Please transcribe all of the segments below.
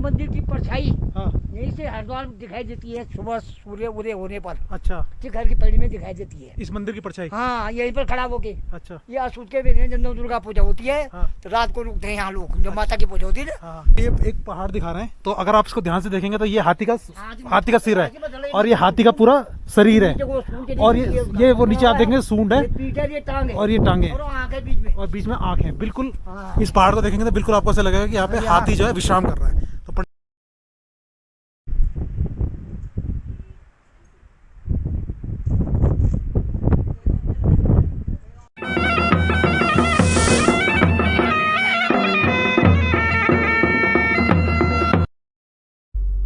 मंदिर की परछाई हाँ यहीं से हरिद्वार में दिखाई देती है सुबह सूर्य उदय होने पर। अच्छा, घर की पैड़ी में दिखाई देती है इस मंदिर की परछाई। हाँ, यहीं पर खड़ा होके। अच्छा ये असूत के दिन जब दुर्गा पूजा होती है हाँ तो रात को रुकते हैं यहाँ लोग, जब माता की पूजा होती है ना। हाँ, ये एक पहाड़ दिखा रहे हैं, तो अगर आप इसको ध्यान से देखेंगे तो ये हाथी का सिर है और ये हाथी का पूरा शरीर है, और ये वो नीचे आप देखेंगे सूंड है, ये टांग है और ये टांगे और आंखें बीच में, और बीच में आँख है। बिल्कुल हाँ। इस पहाड़ को देखेंगे तो बिल्कुल आपको ऐसा लगेगा कि यहाँ पे हाथी जो है विश्राम कर रहा है। तो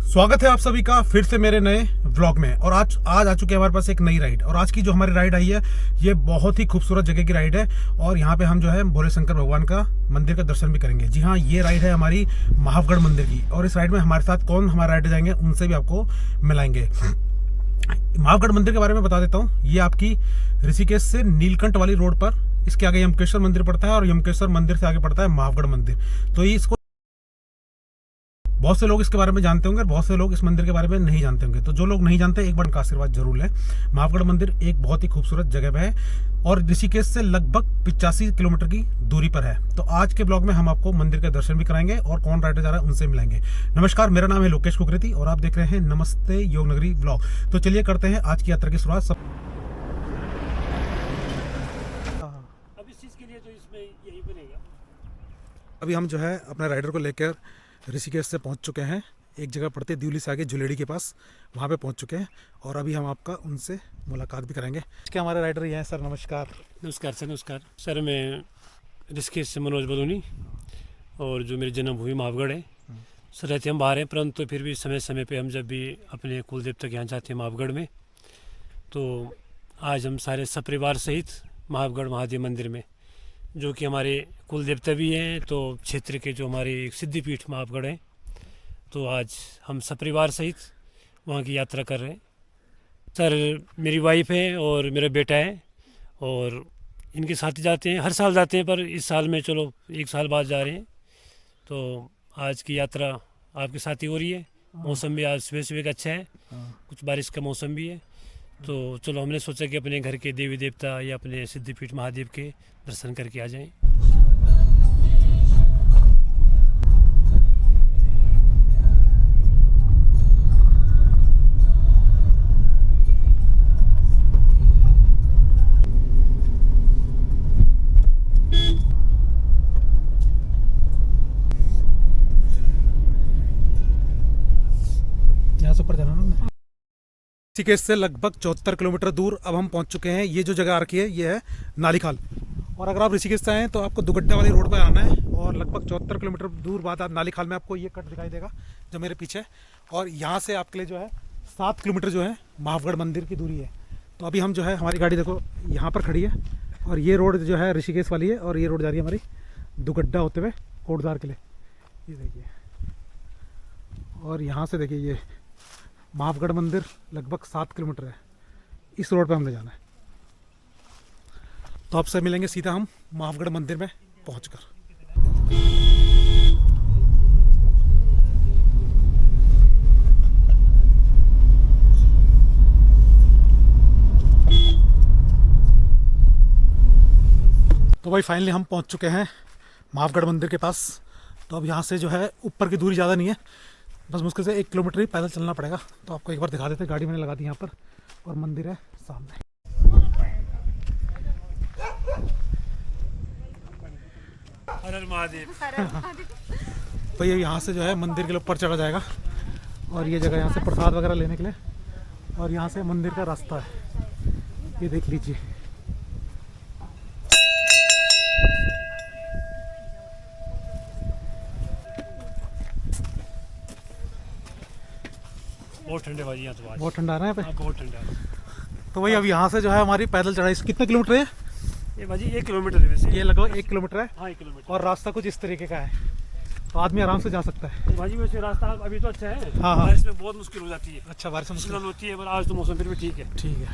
स्वागत है आप सभी का फिर से मेरे नए व्लॉग में। और आज आ चुके हैं हमारे पास एक नई राइड, और आज की जो हमारी राइड आई है ये बहुत ही खूबसूरत जगह की राइड है, और यहाँ पे हम जो है भोले शंकर भगवान का मंदिर का दर्शन भी करेंगे। जी हाँ, ये राइड है हमारी महावगढ़ मंदिर की, और इस राइड में हमारे साथ कौन हमारे राइडर जाएंगे उनसे भी आपको मिलाएंगे। महावगढ़ मंदिर के बारे में बता देता हूँ। ये आपकी ऋषिकेश से नीलकंठ वाली रोड पर, इसके आगे यमकेश्वर मंदिर पड़ता है, और यमकेश्वर मंदिर से आगे पड़ता है महावगढ़ मंदिर। तो ये इसको बहुत से लोग इसके बारे में जानते होंगे और बहुत से लोग इस मंदिर के बारे में नहीं जानते होंगे। तो जो लोग नहीं जानते, एक बार उनका आशीर्वाद जरूर लें। महावगढ़ मंदिर एक बहुत ही खूबसूरत जगह पे है और ऋषिकेश से लगभग 85 किलोमीटर की दूरी पर है। तो आज के ब्लॉग में हम आपको मंदिर के दर्शन भी कराएंगे और कौन राइडर जा रहा है उनसे मिलाएंगे। नमस्कार, मेरा नाम है लोकेश कुकरेती और आप देख रहे हैं नमस्ते योग नगरी ब्लॉग। तो चलिए करते हैं आज की यात्रा की शुरुआत। अभी हम जो है अपने राइडर को लेकर ऋषिकेश से पहुंच चुके हैं। एक जगह पड़ती है दिवली से आगे जुलेड़ी के पास, वहां पे पहुंच चुके हैं, और अभी हम आपका उनसे मुलाकात भी कराएंगे। क्या हमारे राइडर ये हैं। सर नमस्कार। नमस्कार सर। नमस्कार सर, मैं ऋषिकेश से मनोज बलूनी, और जो मेरी जन्मभूमि महावगढ़ है। सर रहते हम बाहर हैं, परंतु फिर भी समय समय पे हम जब भी अपने कुल देवता के यहाँ जाते हैं महावगढ़ में, तो आज हम सारे सपरिवार सहित महावगढ़ महादेव मंदिर में, जो कि हमारे कुल देवता भी हैं, तो क्षेत्र के जो हमारे सिद्धिपीठ महावगढ़ हैं, तो आज हम सपरिवार सहित वहाँ की यात्रा कर रहे हैं। सर मेरी वाइफ है और मेरा बेटा है, और इनके साथ ही जाते हैं। हर साल जाते हैं, पर इस साल में चलो 1 साल बाद जा रहे हैं। तो आज की यात्रा आपके साथ ही हो रही है। मौसम भी आज सुबह सुबह का अच्छा है, कुछ बारिश का मौसम भी है। तो चलो हमने सोचा कि अपने घर के देवी देवता या अपने सिद्धिपीठ महादेव के दर्शन करके आ जाएं। यहाँ से ऊपर जाना ना। ऋषिकेश से लगभग 74 किलोमीटर दूर अब हम पहुंच चुके हैं। ये जो जगह आ रखी है ये है नालीखाल, और अगर आप ऋषिकेश से आए तो आपको दुगड्डा वाली रोड पर आना है, और लगभग 74 किलोमीटर दूर बाद आप नालीखाल में आपको ये कट दिखाई देगा जो मेरे पीछे है, और यहाँ से आपके लिए जो है 7 किलोमीटर जो है महावगढ़ मंदिर की दूरी है। तो अभी हम जो है हमारी गाड़ी देखो यहाँ पर खड़ी है, और ये रोड जो है ऋषिकेश वाली है, और ये रोड जा रही है हमारी दुगड्डा होते हुए कोटद्वार के लिए। ये देखिए, और यहाँ से देखिए ये महावगढ़ मंदिर लगभग 7 किलोमीटर है। इस रोड पे हमने जाना है। तो आपसे मिलेंगे सीधा हम महावगढ़ मंदिर में पहुंचकर। तो भाई फाइनली हम पहुंच चुके हैं महावगढ़ मंदिर के पास। तो अब यहाँ से जो है ऊपर की दूरी ज़्यादा नहीं है, बस मुश्किल से 1 किलोमीटर ही पैदल चलना पड़ेगा। तो आपको एक बार दिखा देते हैं, गाड़ी मैंने लगा दी यहाँ पर, और मंदिर है सामने। हर हर महादेव। तो ये यहाँ से जो है मंदिर के ऊपर चढ़ा जाएगा, और ये जगह यहाँ से प्रसाद वगैरह लेने के लिए, और यहाँ से मंदिर का रास्ता है, ये देख लीजिए। बहुत ठंडे भाजी यहाँ, तो बहुत ठंडा आ रहा है यहाँ पे। बहुत ठंडा है। तो वही अब यहाँ से जो है हमारी पैदल चढ़ाई कितने किलोमीटर है ये भाजी 1 किलोमीटर है वैसे। ये लगभग 1 किलोमीटर है। हाँ 1 किलोमीटर। और रास्ता कुछ इस तरीके का है, तो आदमी आराम से जा सकता है। भाजी वैसे रास्ता अभी तो अच्छा है। हाँ हाँ, बारिश में बहुत मुश्किल हो जाती है। अच्छा, बारिश में मुश्किल होती है, पर आज तो मौसम फिर भी ठीक है। ठीक है,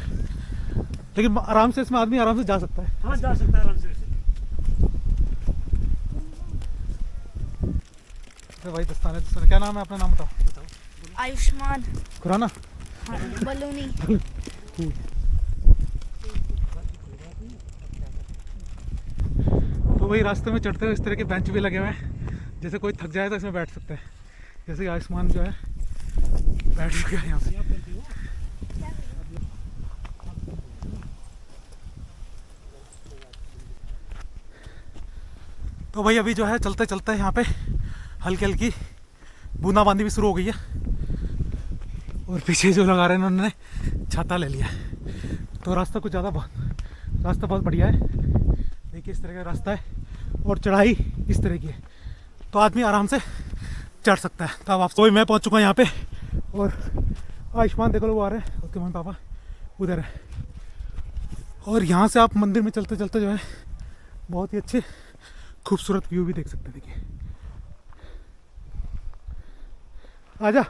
लेकिन आराम से इसमें आदमी आराम से जा सकता है। हाँ जा सकता है आराम से। तो भाई दस्ताने दस्ताने, क्या नाम है अपना, नाम बताओ। आयुष्मान खुराना। हाँ, बलूनी। तो वही रास्ते में चढ़ते हुए इस तरह के बेंच भी लगे हुए हैं, जैसे कोई थक जाए तो इसमें बैठ सकता है। जैसे कि आयुष्मान जो है बैठ चुका है यहाँ पे। तो भाई अभी जो है चलते चलते यहाँ पे हल्की हल्की बूंदाबांदी भी शुरू हो गई है, और पीछे जो लगा रहे हैं उन्होंने छाता ले लिया है। तो रास्ता बहुत बढ़िया है। देखिए इस तरह का रास्ता है, और चढ़ाई इस तरह की है, तो आदमी आराम से चढ़ सकता है। तो अब आप मैं पहुंच चुका हूँ यहाँ पे, और आयुष्मान देखो लोग आ रहे हैं, उसके मम्मी पापा उधर है। और यहाँ से आप मंदिर में चलते चलते जो है बहुत ही अच्छे खूबसूरत व्यू भी देख सकते हैं। देखिए आजा।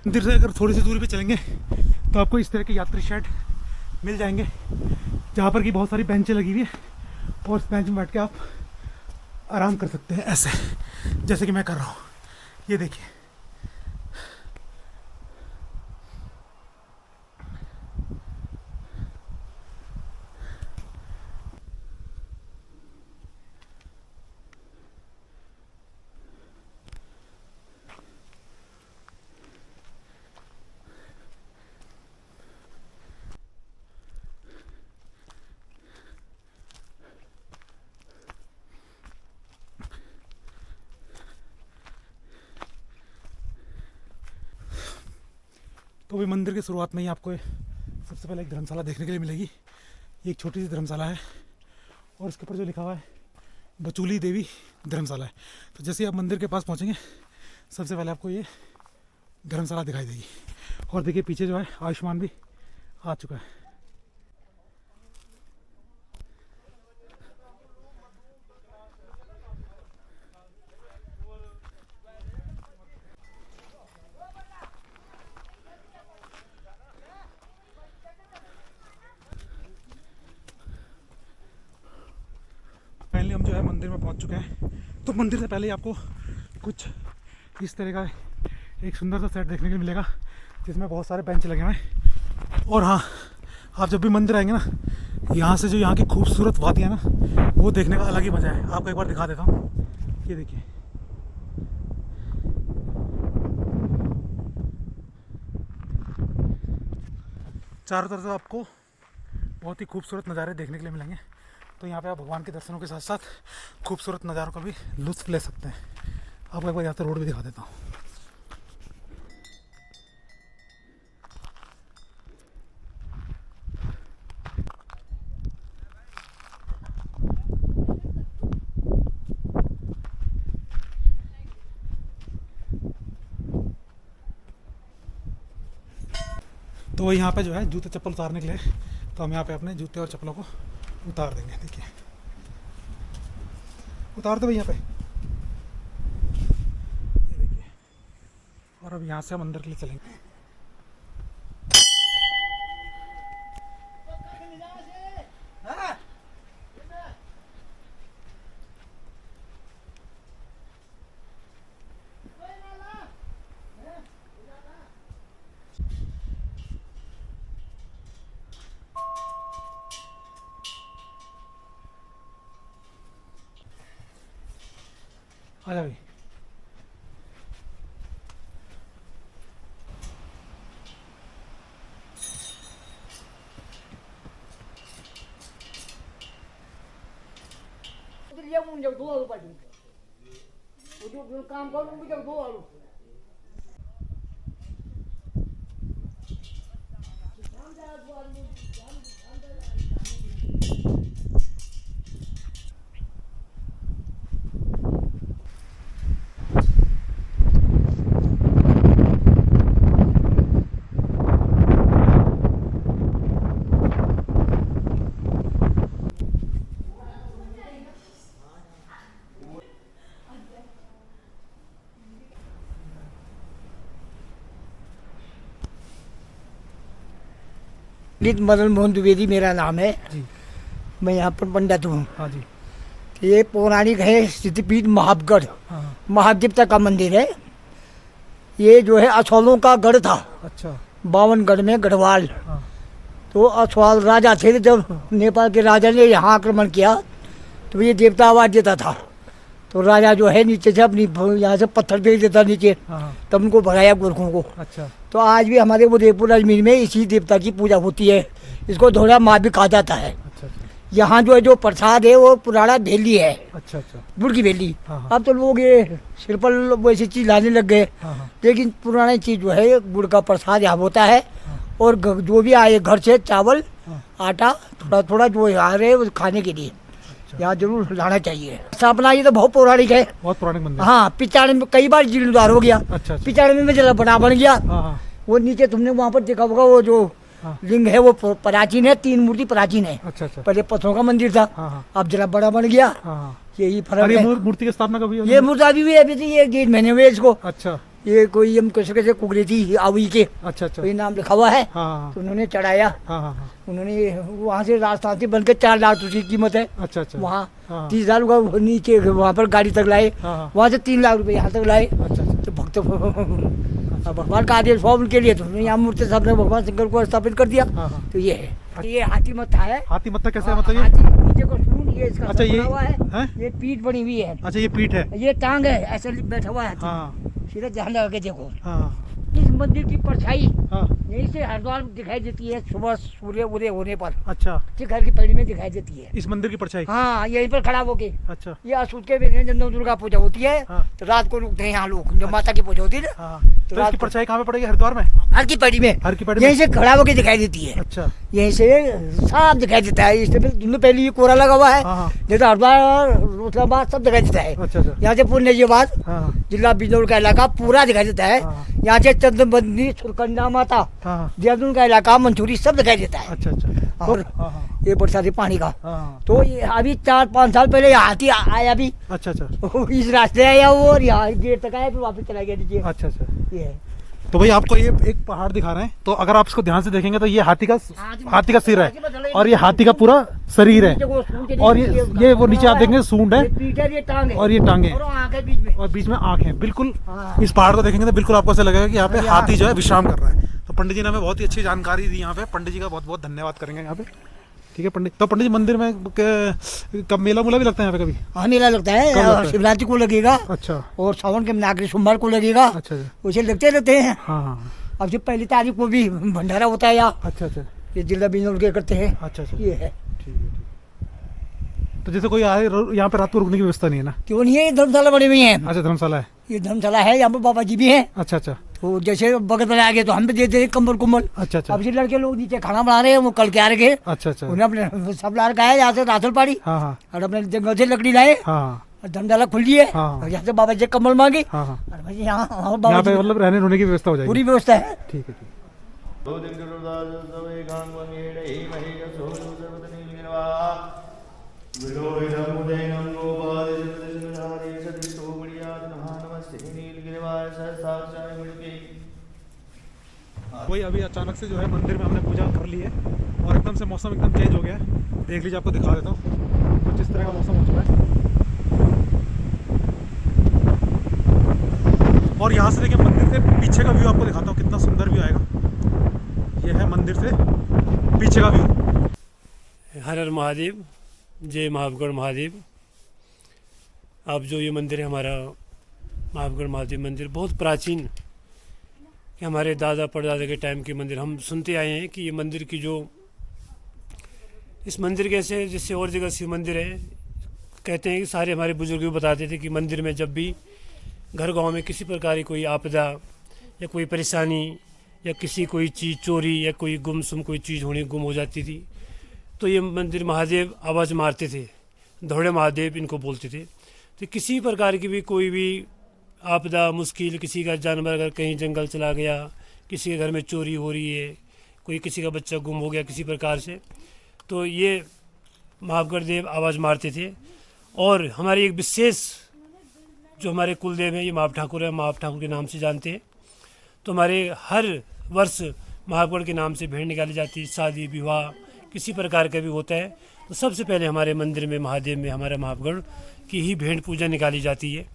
मंदिर से अगर थोड़ी सी दूरी पे चलेंगे तो आपको इस तरह के यात्री शेड मिल जाएंगे, जहाँ पर कि बहुत सारी बेंचें लगी हुई है, और उस बेंच में बैठ के आप आराम कर सकते हैं, ऐसे जैसे कि मैं कर रहा हूँ। ये देखिए तो भी मंदिर की शुरुआत में ही आपको सबसे पहले एक धर्मशाला देखने के लिए मिलेगी। ये एक छोटी सी धर्मशाला है, और उसके ऊपर जो लिखा हुआ है बचूली देवी धर्मशाला है। तो जैसे ही आप मंदिर के पास पहुंचेंगे सबसे पहले आपको ये धर्मशाला दिखाई देगी। और देखिए पीछे जो है आयुष्मान भी आ चुका है। फाइनली हम जो है मंदिर में पहुंच चुके हैं। तो मंदिर से पहले ही आपको कुछ इस तरह का एक सुंदर सा सेट देखने को मिलेगा, जिसमें बहुत सारे बेंच लगे हुए हैं। और हाँ, आप जब भी मंदिर आएंगे ना, यहाँ से जो यहाँ की खूबसूरत वादियाँ ना, वो देखने का अलग ही मज़ा है। आपको एक बार दिखा देता हूँ, ये देखिए। चारों तरफ से आपको बहुत ही खूबसूरत नज़ारे देखने के लिए मिलेंगे। तो यहाँ पे आप भगवान के दर्शनों के साथ साथ खूबसूरत नज़ारों का भी लुत्फ़ ले सकते हैं। आपको एक बार यहाँ से रोड भी दिखा देता हूँ। तो यहाँ पे जो है जूते चप्पल उतारने के लिए, तो हम यहाँ पे अपने जूते और चप्पलों को उतार देंगे। देखिए उतार दो भाई यहाँ पे, ये देखिए। और अब यहाँ से हम अंदर के लिए चलेंगे। आ जा भाई। काम करूँ जब दो आलू पंडित मदन मोहन द्विवेदी मेरा नाम है जी। मैं यहाँ पर पंडित हूँ। हाँ जी। ये पौराणिक है सिद्धपीठ महावगढ़, हाँ। महादेवता का मंदिर है। ये जो है असवालों का गढ़ था, अच्छा। 52 गढ़ में गढ़वाल। हाँ। तो असवाल राजा थे, जब नेपाल के राजा ने यहाँ आक्रमण किया तो ये देवता आवाज देता था। तो राजा जो है नीचे से अपनी यहाँ से पत्थर फेंक देता नीचे, हाँ। तब उनको भगाया गोरखों को। अच्छा। तो आज भी हमारे उदयपुर अजमेर में इसी देवता की पूजा होती है। इसको धोड़ा माँ भी कहा जाता है। अच्छा। यहाँ जो प्रसाद है वो पुराना भेली है, अच्छा। अच्छा। गुड़ की भेली। हाँ। अब तो लोग ये सिर्पल वैसी चीज लाने लग गए, हाँ। लेकिन पुरानी चीज जो है गुड़ का प्रसाद यहाँ होता है। और जो भी आए घर से चावल आटा थोड़ा थोड़ा जो आ रहे हैं खाने के लिए यहाँ जरूर लाना चाहिए। स्थापना ये तो बहुत पौराणिक है, बहुत पुराने मंदिर। हाँ। 95 में कई बार जीर्णोद्धार हो गया। अच्छा। 95 में जला बन गया। हाँ। वो नीचे तुमने वहाँ पर देखा होगा, वो जो लिंग है वो प्राचीन है, 3 मूर्ति प्राचीन है। अच्छा। अच्छा। पहले पत्थरों का मंदिर था, हाँ। अब जरा बड़ा बन गया। हाँ। यही और फर्क ये है। मूर्ति की स्थापना कभी हुई? ये मूर्ति अभी भी अभी तो ये 1.5 महीने हुए इसको। अच्छा। ये कोई हम कैसे कुकड़ी थी आवई के, अच्छा। अच्छा। कोई नाम लिखा हुआ है। हाँ। तो उन्होंने चढ़ाया। हाँ। उन्होंने वहाँ से राजस्थान से बनकर 4 लाख उसकी कीमत है। अच्छा। अच्छा। वहाँ हाँ। 30 हजार रुपये नीचे वहाँ पर गाड़ी तक लाए, हाँ। वहाँ से 3 लाख रुपए यहाँ तक लाए। अच्छा। तो भक्त भगवान का आदेश हुआ उनके लिए, तो यहाँ मूर्ति साहब ने भगवान शंकर को स्थापित कर दिया। हाँ। तो ये है, ये हाथी मत्था है। हाथी मत्था कैसे है, मतलब ये? हाथी नीचे को सूंड, ये इसका अच्छा, सर ये बना हुआ है। हैं? ये पीठ बनी हुई है। अच्छा, ये पीठ है। ये टांग है, ऐसे बैठा हुआ है हाथी। हाँ। सीधा ध्यान लगा के देखो। हाँ। इस मंदिर की परछाई हाँ। यहीं से हरिद्वार दिखाई देती है, सुबह सूर्य उदय होने पर अच्छा, घर की पहली में दिखाई देती है। इस मंदिर की परछाई। हाँ, यहीं पर खड़ा होके। अच्छा। ये असूत के बेने जब दुर्गा पूजा होती है, हाँ। तो रात को रुकते हैं यहाँ लोग, जब माता की पूजा होती है ना, हाँ। तो तो रात इसकी को परछाई कहाँ पे पड़ेगी? हरिद्वार में? हर की पड़ी में, हर की पड़ी में? यहीं से खड़ा होके दिखाई देती है। अच्छा। यहीं से साफ दिखाई देता है। इससे दोनों पहले ये कोरा लगा हुआ है, हाँ। हाँ। नहीं तो हरिद्वार और रोशनाबाद सब दिखाई देता है। अच्छा। अच्छा। यहाँ से पुण्यजीबाद हाँ। जिला बिजनौर का इलाका पूरा दिखाई देता है। हाँ। यहाँ से चंद्रबंदी, सुरकंडा माता, हाँ। देहरादून का इलाका, मंसूरी सब दिखाई देता है। अच्छा। अच्छा। और हाँ। हाँ। ये बरसाती पानी का, हाँ। तो ये अभी 4-5 साल पहले यहाँ हाथी आया भी, अच्छा। अच्छा। इस रास्ते आया वो, और यहाँ गेट तक आया, फिर वापस चला गया नीचे। अच्छा। अच्छा। ये है। तो भाई आपको ये एक पहाड़ दिखा रहे हैं, तो अगर आप इसको ध्यान से देखेंगे तो ये हाथी का सिर है, और ये हाथी का पूरा शरीर है, और ये वो नीचे आप देखेंगे सूंड है, ये पीठ है, ये टांग है, और ये टांगे और आँख है बीच में। और बीच में आँख है। बिल्कुल हाँ। इस पहाड़ को देखेंगे तो बिल्कुल आपको ऐसा लगेगा कि यहाँ पे अरे हाथी जो है विश्राम कर रहा है। तो पंडित जी ने हमें बहुत ही अच्छी जानकारी दी यहाँ पे। पंडित जी का बहुत बहुत धन्यवाद करेंगे यहाँ पे। ठीक है पंडित। तो पंडित जी मंदिर में कब मेला मूला भी लगता है यहाँ पे कभी? हाँ, मेला लगता कब लगता है, है? शिवरात्रि को लगेगा, अच्छा। और सावन के आखिरी सोमवार को लगेगा। अच्छा। उसे लगते रहते हैं। हाँ। हाँ। अब जो 1 तारीख को भी भंडारा होता है यहाँ, अच्छा। अच्छा। ये जिला बिजनौर के करते हैं। अच्छा। अच्छा। ये है। ठीक है। तो जैसे कोई आए यहाँ पे रात को रुकने की व्यवस्था नहीं है ना? क्यों नहीं है, ये धर्मशाला बनी हुई है। अच्छा, धर्मशाला है। ये धर्मशाला है, यहाँ पर बाबा जी भी हैं। अच्छा। अच्छा। तो जैसे बगल में आ गए तो हम भी देते हैं कंबल कुंबल। अच्छा। अच्छा। अब ये लड़के लोग नीचे खाना बना रहे हैं, वो कल के आ रहे हैं। अच्छा। अच्छा। उन्हें अपने सब ला रखा है यहाँ से रासल पाड़ी, हाँ। हाँ। और अपने जंगल से लकड़ी लाए, हाँ। और धर्मशाला खुली है। हाँ। और यहाँ से बाबा जी कंबल मांगे, हाँ। हाँ। और भाई यहाँ बाबा यहाँ पे जी मतलब रहने रोने की व्यवस्था हो जाएगी? पूरी व्यवस्था है। ठीक है। ठीक। वही अभी अचानक से जो है मंदिर में हमने पूजा कर ली है, और एकदम से मौसम एकदम चेंज हो गया है। देख लीजिए, आपको दिखा देता हूँ कुछ इस तरह का मौसम हो चुका है। और यहाँ से देखिए मंदिर से पीछे का व्यू आपको दिखाता हूँ, कितना सुंदर व्यू आएगा। ये है मंदिर से पीछे का व्यू। हर हर महादेव, जय महावगढ़ महादेव। अब जो ये मंदिर है हमारा महावगढ़ महादेव मंदिर, बहुत प्राचीन, कि हमारे दादा परदादा के टाइम के मंदिर। हम सुनते आए हैं कि ये मंदिर की जो इस मंदिर के ऐसे जैसे और जगह शिव मंदिर है, कहते हैं कि सारे हमारे बुजुर्ग भी बताते थे कि मंदिर में जब भी घर गांव में किसी प्रकार की कोई आपदा या कोई परेशानी या किसी कोई चीज़ चोरी या कोई गुमसुम कोई चीज़ गुम हो जाती थी, तो ये मंदिर महादेव आवाज़ मारते थे, धौड़े महादेव इनको बोलते थे। तो किसी प्रकार की भी कोई भी आपदा मुश्किल, किसी का जानवर अगर कहीं जंगल चला गया, किसी के घर में चोरी हो रही है, कोई किसी का बच्चा गुम हो गया किसी प्रकार से, तो ये महावगढ़ देव आवाज़ मारते थे। और हमारी एक विशेष जो हमारे कुलदेव हैं ये माप ठाकुर है, माप ठाकुर के नाम से जानते हैं। तो हमारे हर वर्ष महावगढ़ के नाम से भेंट निकाली जाती है। शादी विवाह किसी प्रकार का भी होता है तो सबसे पहले हमारे मंदिर में महादेव में हमारे महावगढ़ की ही भेंट पूजा निकाली जाती है।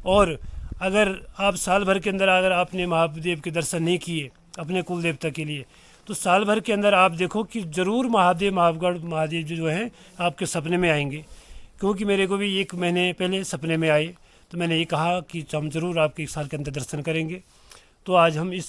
और अगर आप साल भर के अंदर अगर आपने महादेव के दर्शन नहीं किए अपने कुल देवता के लिए, तो साल भर के अंदर आप देखो कि ज़रूर महावगढ़ महादेव जो हैं आपके सपने में आएंगे। क्योंकि मेरे को भी 1 महीने पहले सपने में आए, तो मैंने ये कहा कि हम ज़रूर आपके 1 साल के अंदर दर्शन करेंगे। तो आज हम इस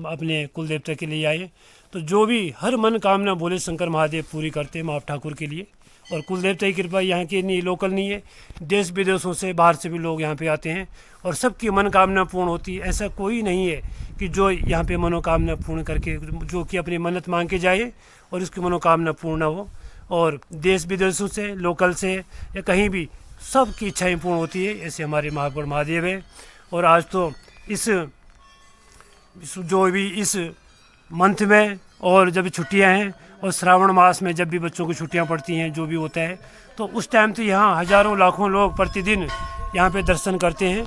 अपने कुल देवता के लिए आए। तो जो भी हर मन कामना भोले शंकर महादेव पूरी करते हैं माँ ठाकुर के लिए। और कुल देवता की कृपा यहाँ की नहीं लोकल नहीं है, देश विदेशों से बाहर से भी लोग यहाँ पे आते हैं और सबकी मनोकामना पूर्ण होती है। ऐसा कोई नहीं है कि जो यहाँ पे मनोकामना पूर्ण करके जो कि अपनी मन्नत मांग के जाए और उसकी मनोकामना पूर्ण हो। और देश विदेशों से लोकल से या कहीं भी सबकी इच्छाएँ पूर्ण होती है। ऐसे हमारे महावगढ़ महादेव है। और आज तो इस जो भी इस मंथ में और जब छुट्टियां हैं और श्रावण मास में जब भी बच्चों की छुट्टियां पड़ती हैं जो भी होता है, तो उस टाइम तो यहाँ हज़ारों लाखों लोग प्रतिदिन यहाँ पे दर्शन करते हैं।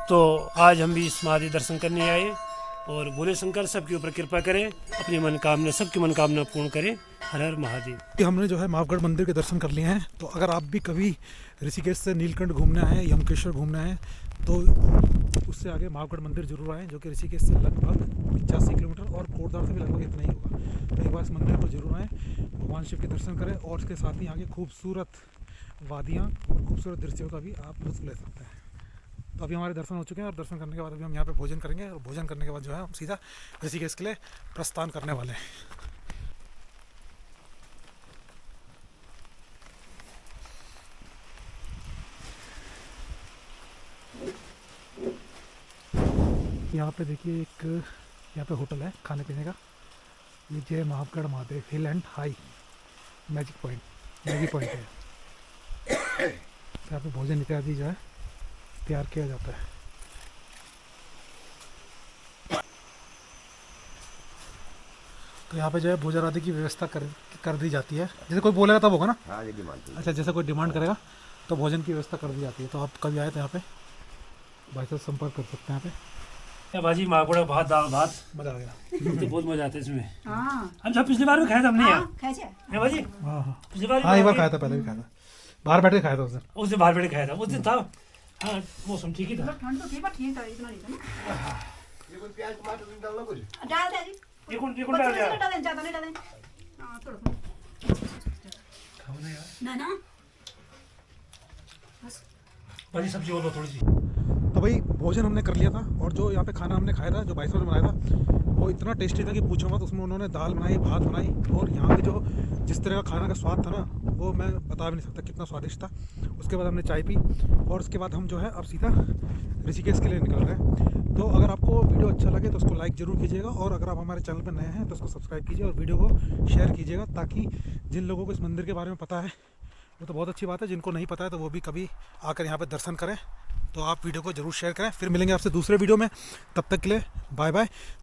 तो आज हम भी इस महादेव दर्शन करने आए और भोले शंकर सबके ऊपर कृपा करें, अपनी मनोकामना सबकी मनोकामना पूर्ण करें। हर हर महादेव। हमने जो है महावगढ़ मंदिर के दर्शन कर लिए हैं। तो अगर आप भी कभी ऋषिकेश से नीलकंठ घूमना है, यमकेश्वर घूमना है, तो उससे आगे महावगढ़ मंदिर जरूर आएँ, जो कि ऋषिकेश से लगभग 85 किलोमीटर और कोटद्वार से भी लगभग इतना ही होगा। तो एक बार इस मंदिर को जरूर आएँ, भगवान शिव के दर्शन करें और उसके साथ ही आगे खूबसूरत वादियाँ और खूबसूरत दृश्यों का भी आप लुत्फ ले सकते हैं। तो अभी हमारे दर्शन हो चुके हैं और दर्शन करने के बाद अभी हम यहाँ पे भोजन करेंगे और भोजन करने के बाद जो है हम सीधा ऋषिकेश के लिए प्रस्थान करने वाले हैं। यहाँ पे देखिए एक यहाँ पे होटल है खाने पीने का, ये जय महावगढ़ महादेव हिल एंड हाई मैगी पॉइंट है। यहाँ पे भोजन इत्यादि जो है तैयार किया जाता है। तो यहाँ पे जो है भोजन आदि की व्यवस्था कर दी जाती है। जैसे कोई बोलेगा तब होगा ना। हाँ ये डिमांड। अच्छा, जैसे कोई डिमांड करेगा तो भोजन की व्यवस्था कर दी जाती है। तो आप कभी आए तो यहाँ पे भाई से संपर्क कर सकते हैं। यहाँ पे भाजी महावगढ़ भात दाल भात मज़ा आ गया। तो बहुत मजा आता है इसमें। हाँ हम सब पिछली बार में खाया था हमने यहाँ कैसे है भाजी। हाँ हाँ पिछली बार हाँ, एक बार खाया था, पहले भी खाया था, बाहर बैठ के खाया था उस दिन। बाहर बैठे खाया था उस दिन था। हाँ मौसम ठीक ही था। ठंड तो ठीक है इतना नहीं था ना। ये कोई प्याज टमाटर नहीं डालना कुछ। डाल दे जी, एक बच्चे डाल नहीं दिया। डालें, ज्यादा नहीं डालें। हाँ थोड़ा ना ना भाजी सब्जी और लो थोड़ी सी। तो भाई भोजन हमने कर लिया था और जो यहाँ पे खाना हमने खाया था, जो भाई साहब ने बनाया था, वो इतना टेस्टी था कि पूछो मत। उसमें उन्होंने दाल बनाई, भात बनाई और यहाँ पे जो जिस तरह का खाना का स्वाद था ना, वो मैं बता भी नहीं सकता कितना स्वादिष्ट था। उसके बाद हमने चाय पी और उसके बाद हम जो है अब सीधा ऋषिकेश के लिए निकल रहे हैं। तो अगर आपको वीडियो अच्छा लगे तो उसको लाइक ज़रूर कीजिएगा और अगर आप हमारे चैनल पर नए हैं तो उसको सब्सक्राइब कीजिए और वीडियो को शेयर कीजिएगा, ताकि जिन लोगों को इस मंदिर के बारे में पता है वो तो बहुत अच्छी बात है, जिनको नहीं पता है तो वो भी कभी आकर यहाँ पर दर्शन करें। तो आप वीडियो को ज़रूर शेयर करें। फिर मिलेंगे आपसे दूसरे वीडियो में, तब तक के लिए बाय बाय।